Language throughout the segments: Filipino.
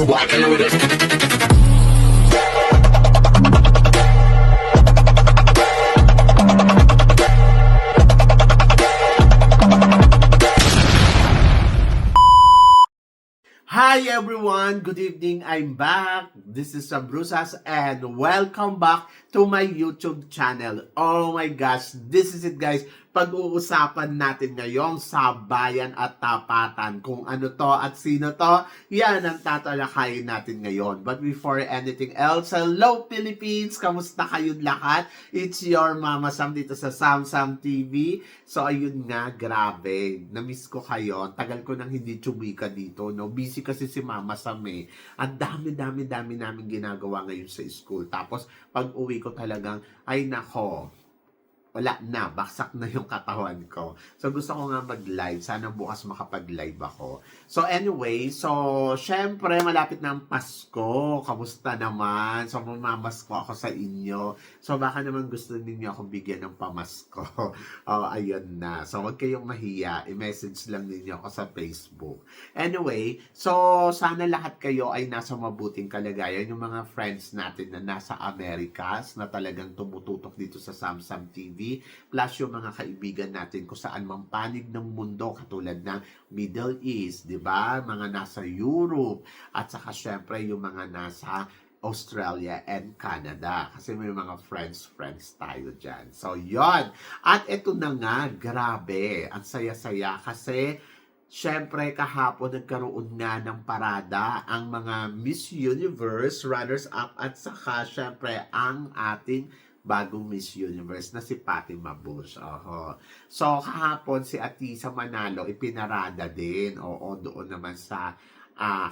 rockin' with it. Hi everyone! Good evening! I'm back. This is Brusas and welcome back to my YouTube channel. Oh my gosh! This is it guys. Pag-uusapan natin ngayon sa bayan at tapatan. Kung ano to at sino to, yan ang tatalakayin natin ngayon. But before anything else, hello Philippines! Kamusta kayong lahat? It's your Mama Sam dito sa Sam Sam TV. So ayun nga, grabe. Namiss ko kayo. Tagal ko nang hindi chumika dito. No? Busy kasi si Mama Sam eh. Ang dami namin ginagawa ngayon sa school. Tapos pag uwi ko talagang, ay nako, wala na, baksak na yung katawan ko. So, gusto ko nga mag-live. Sana bukas makapag-live ako. So, anyway, syempre, malapit na ang Pasko. Kamusta naman? So, mamamasko ako sa inyo. So, baka naman gusto ninyo akong bigyan ng pamasko. Ayun na. So, wag kayong mahiya. I-message lang ninyo ako sa Facebook. Anyway, so, sana lahat kayo ay nasa mabuting kalagayan. Yung mga friends natin na nasa Americas, na talagang tumututok dito sa Samsam TV, plus yung mga kaibigan natin kung saan mang panig ng mundo katulad ng Middle East, di ba? Mga nasa Europe at saka syempre yung mga nasa Australia and Canada. Kasi may mga friends tayo dyan. So, yon. At ito na nga, grabe. Ang saya-saya kasi syempre, kahapon nagkaroon nga ng parada ang mga Miss Universe, runners-up, at saka syempre ang ating bagong Miss Universe na si Patty Mabush. So, kahapon si Atisa Manalo ipinarada din. Doon naman sa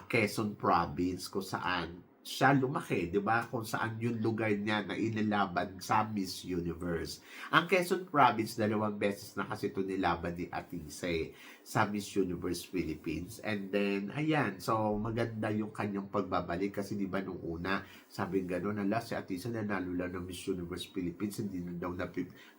Quezon Province kung saan siya lumaki, di ba? Kung saan yung lugar niya na inalaban sa Miss Universe. Ang Quezon Province, 2 beses na kasi ito nilaban ni Atise sa Miss Universe Philippines. And then, ayan, so maganda yung kanyang pagbabalik kasi di ba nung una, sabi gano'n, si Atise nanalo lang ng Miss Universe Philippines, hindi na daw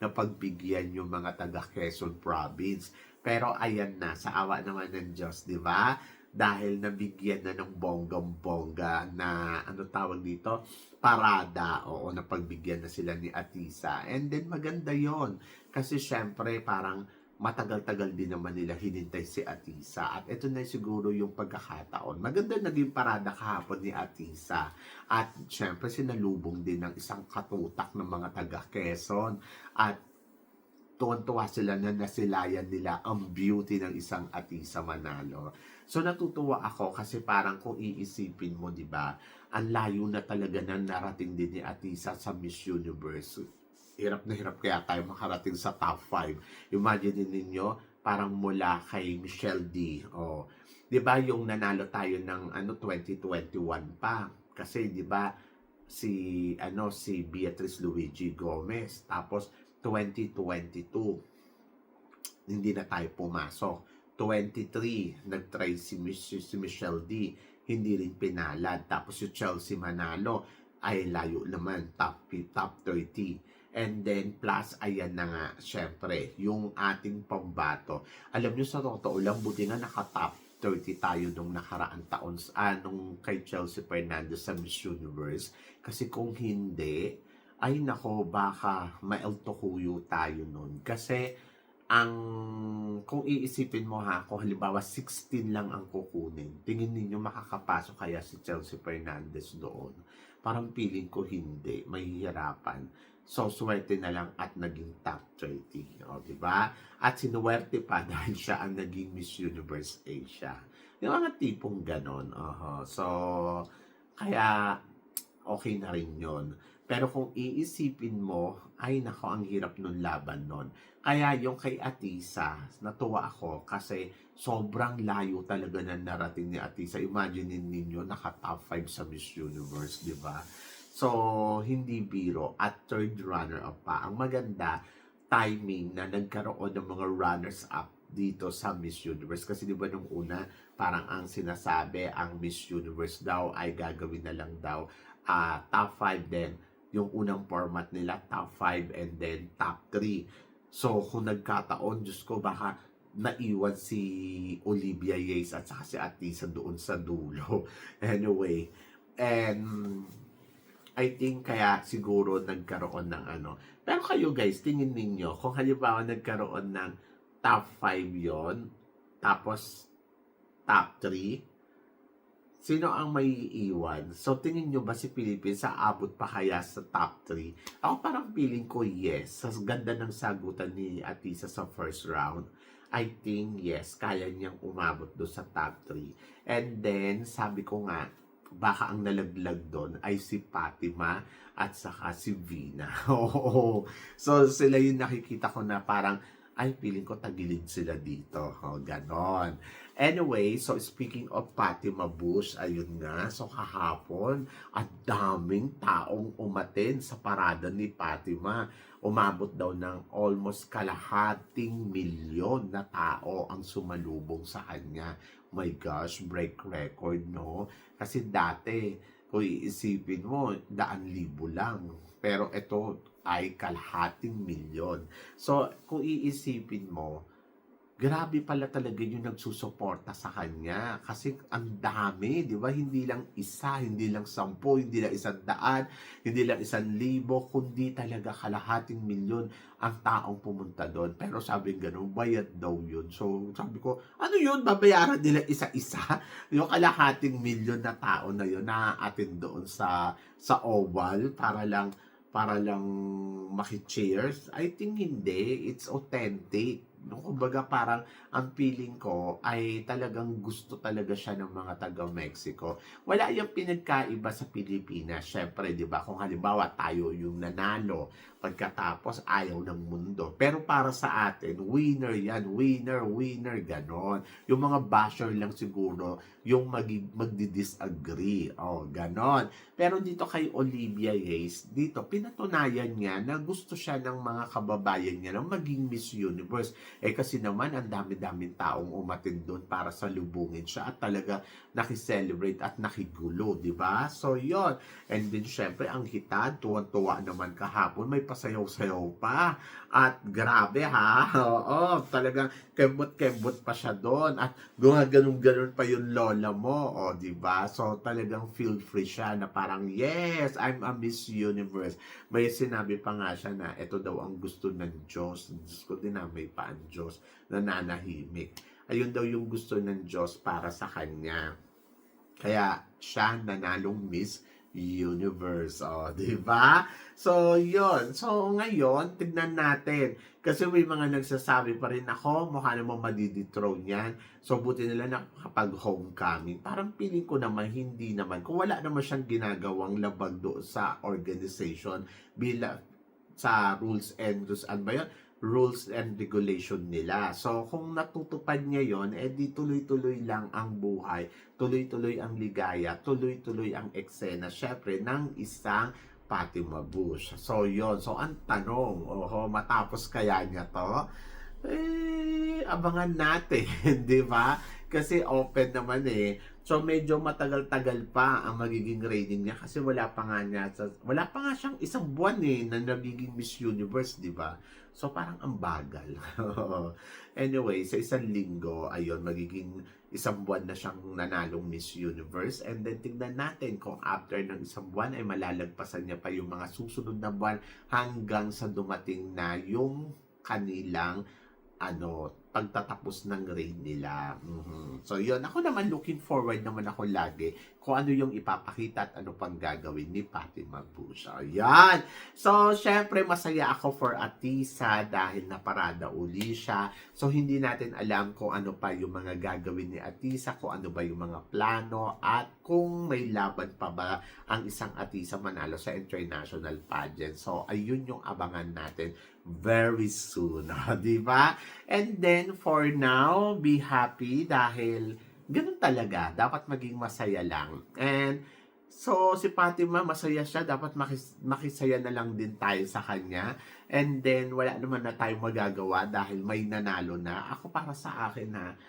napagbigyan yung mga taga Quezon Province. Pero ayan na, sa awa naman ng Diyos, di ba? Dahil nabigyan na ng bonggang-bongga na, ano tawag dito, parada. Napagbigyan na sila ni Atisa. And then, maganda yon kasi syempre, parang matagal-tagal din naman nila hinintay si Atisa. At ito na siguro yung pagkakataon. Maganda naging parada kahapon ni Atisa. At syempre, sinalubong din ng isang katutak ng mga taga Quezon. At tuwan-tuwa sila na nasilayan nila ang beauty ng isang Atisa Manalo. So natutuwa ako kasi parang kung iisipin mo, di ba, ang layo na talaga na narating din ni Atisa sa Miss Universe. Hirap na hirap kaya tayo makarating sa top 5. Imagine ninyo, parang mula kay Michelle D. Di ba yung nanalo tayo ng 2021 pa? Kasi di ba si Beatrice Luigi Gomez, tapos 2022 hindi na tayo pumasok. 23 nagtry si Michelle D, hindi rin pinalad. Tapos si Chelsea Manalo ay layo naman, top 30. And then plus ayan na nga syempre yung ating pambato. Alam nyo, sa totoo lang, buti nga naka-top 30 tayo nung nakaraang taon nung kay Chelsea Fernandez sa Miss Universe. Kasi kung hindi, ay nako, baka maeltokuyo tayo nun. Kasi kung iisipin mo kung halimbawa 16 lang ang kukunin, tingin ninyo makakapasok kaya si Chelsea Fernandez doon? Parang feeling ko hindi, mahihirapan. So, swerte na lang at naging top 30. Di ba? At sinuwerte pa dahil siya ang naging Miss Universe Asia. Yung mga tipong ganon. So, kaya okay na rin yun. Pero kung iisipin mo, ay nako, ang hirap nun laban nun. Kaya yung kay Atisa, natuwa ako kasi sobrang layo talaga na narating ni Atisa. Imagine ninyo, naka-top 5 sa Miss Universe, di ba? So, hindi biro. At third runner-up pa. Ang maganda, timing na nagkaroon ng mga runners-up dito sa Miss Universe. Kasi di ba nung una, parang ang sinasabi, ang Miss Universe daw ay gagawin na lang daw top 5 din. Yung unang format nila, top 5 and then top 3. So, kung nagkataon, Diyos ko, baka naiwan si Olivia Yates at saka si Atisa doon sa dulo. Anyway, and I think kaya siguro nagkaroon ng ano. Pero kayo guys, tingin ninyo, kung halimbawa nagkaroon ng top 5 yon, tapos top 3, sino ang may iiwan? So, tingin nyo ba si Philippines aabot pa kaya sa top 3? Ako parang feeling ko yes. Sa ganda ng sagutan ni Atisa sa first round, I think yes, kaya niyang umabot do sa top 3. And then, sabi ko nga, baka ang nalaglag doon ay si Fatima at saka si Vina. Oo. So, sila yung nakikita ko na parang, ay, feeling ko tagilid sila dito. O, ganon. Anyway, so speaking of Fatima Bush, ayun nga, so kahapon, at daming taong umaten sa parada ni Fatima. Umabot daw ng almost kalahating milyon na tao ang sumalubong sa kanya. My gosh, break record, no? Kasi dati, kung iisipin mo, 100,000 lang. Pero ito ay kalahating milyon. So, kung iisipin mo, grabe pala talaga yung nagsusuporta sa kanya. Kasi ang dami, di ba? Hindi lang isa, hindi lang 10, hindi lang 100, hindi lang 1,000, kundi talaga kalahating milyon ang taong pumunta doon. Pero sabi gano'n, bayad daw yun. So sabi ko, ano yun? Babayaran nila isa-isa? Yung kalahating milyon na tao na yun, na-attend doon sa Oval para lang maki-cheers. I think hindi. It's authentic. No, kumbaga parang ang feeling ko ay talagang gusto talaga siya ng mga taga-Mexico. Wala yung pinagkaiba sa Pilipinas. Syempre, di ba? Kung halimbawa tayo yung nanalo, pagkatapos ayaw ng mundo. Pero para sa atin, winner yan. Winner, winner, ganon. Yung mga basher lang siguro yung magdi-disagree. Oh, ganon. Pero dito kay Olivia Yates, dito pinatunayan niya na gusto siya ng mga kababayan niya na maging Miss Universe. Kasi naman ang dami-daming taong umattend doon para salubungin siya at talaga nakiselebrate at nakigulo, di ba? So, yon. And then, syempre, ang hitad, tuwan-tuwa naman kahapon, may pasayaw-sayaw pa. At grabe ha, oo, talagang kembot-kembot pa siya doon. At gumaganong-ganon pa yung lola mo, o, di ba? So, talagang feel free siya na parang, yes, I'm a Miss Universe. May sinabi pa nga siya na ito daw ang gusto ng Diyos. Diyos ko, dinamay pa ang Diyos, nananahimik. Ayun daw yung gusto ng Diyos para sa kanya. Kaya siya nanalong Miss Universe. O, di ba? So, yun. So, ngayon, tignan natin. Kasi may mga nagsasabi pa rin ako, mukha namang madidethrone yan. So, buti nila na kapag homecoming. Parang feeling ko naman, hindi naman. Kung wala naman siyang ginagawang labag doon sa organization, bila sa rules and rules and regulation nila. So, kung natutupad niya yon, di tuloy-tuloy lang ang buhay, tuloy-tuloy ang ligaya, tuloy-tuloy ang eksena, syempre, ng isang Fatima Bush. So, yon. So, ang tanong, matapos kaya niya to? Abangan natin, di ba? Kasi open naman eh. So medyo matagal-tagal pa ang magiging rating niya kasi wala pa nga siyang isang buwan na nagiging Miss Universe, di ba? So parang ang bagal. Anyway, sa isang linggo, ayun, magiging isang buwan na siyang nanalong Miss Universe. And then tingnan natin kung after ng isang buwan ay malalagpasan niya pa yung mga susunod na buwan hanggang sa dumating na yung kanilang pagtatapos ng reign nila. So, yun. Ako naman, looking forward naman ako lagi kung ano yung ipapakita at ano pang gagawin ni Fatima Bush. Yan. So, syempre, masaya ako for Atisa dahil naparada uli siya. So, hindi natin alam kung ano pa yung mga gagawin ni Atisa, kung ano ba yung mga plano, at kung may laban pa ba ang isang Atisa manalo sa international pageant. So, ayun yung abangan natin very soon. Di ba? And then, for now, be happy dahil ganun talaga. Dapat maging masaya lang. And so, si Fatima, masaya siya. Dapat makisaya na lang din tayo sa kanya. And then, wala naman na tayong magagawa dahil may nanalo na. Ako para sa akin na,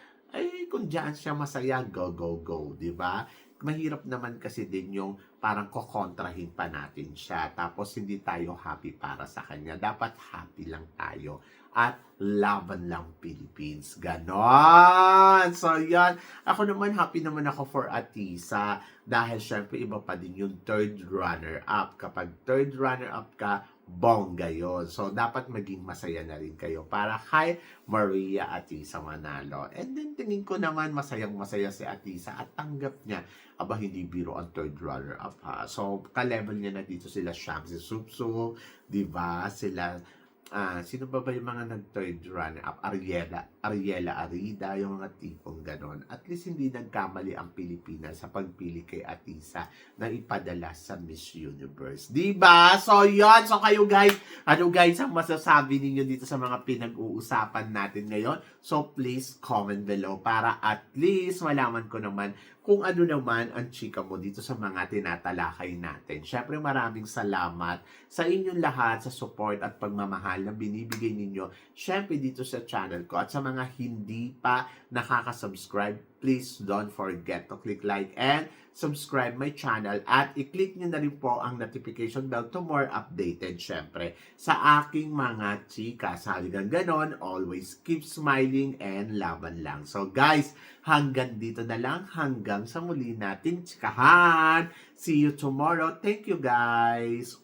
kung diyan siya masaya, go, go, go. Diba? Mahirap naman kasi din yung parang kokontrahin pa natin siya. Tapos hindi tayo happy para sa kanya. Dapat happy lang tayo. At laban lang Philippines. Ganon! So yan, ako naman happy naman ako for Atisa. Dahil syempre iba pa din yung third runner-up. Kapag third runner-up ka, bongga yun. So, dapat maging masaya na rin kayo para kay Maria Atisa Manalo. And then, tingin ko naman masayang-masaya si Atisa at tanggap niya. Aba, hindi biro ang third runner-up ha. So, ka-level niya na dito sila Shamsi Supso, di ba? Sila, sino ba yung mga nag-third runner-up? Ariela Arida, yung mga tipong ganon. At least hindi nagkamali ang Pilipinas sa pagpili kay Atisa na ipadala sa Miss Universe. Diba? So, yon. So, kayo guys, ano guys ang masasabi ninyo dito sa mga pinag-uusapan natin ngayon? So, please comment below para at least malaman ko naman kung ano naman ang chika mo dito sa mga tinatalakay natin. Syempre, maraming salamat sa inyong lahat sa support at pagmamahal na binibigay ninyo. Syempre, dito sa channel ko. At sa mga hindi pa nakaka-subscribe, please don't forget to click like and subscribe my channel at i-click nyo na rin po ang notification bell to more updated syempre sa aking mga chika. Hanggang ganon, always keep smiling and laban lang. So guys, hanggang dito na lang. Hanggang sa muli natin chikahan. See you tomorrow. Thank you guys.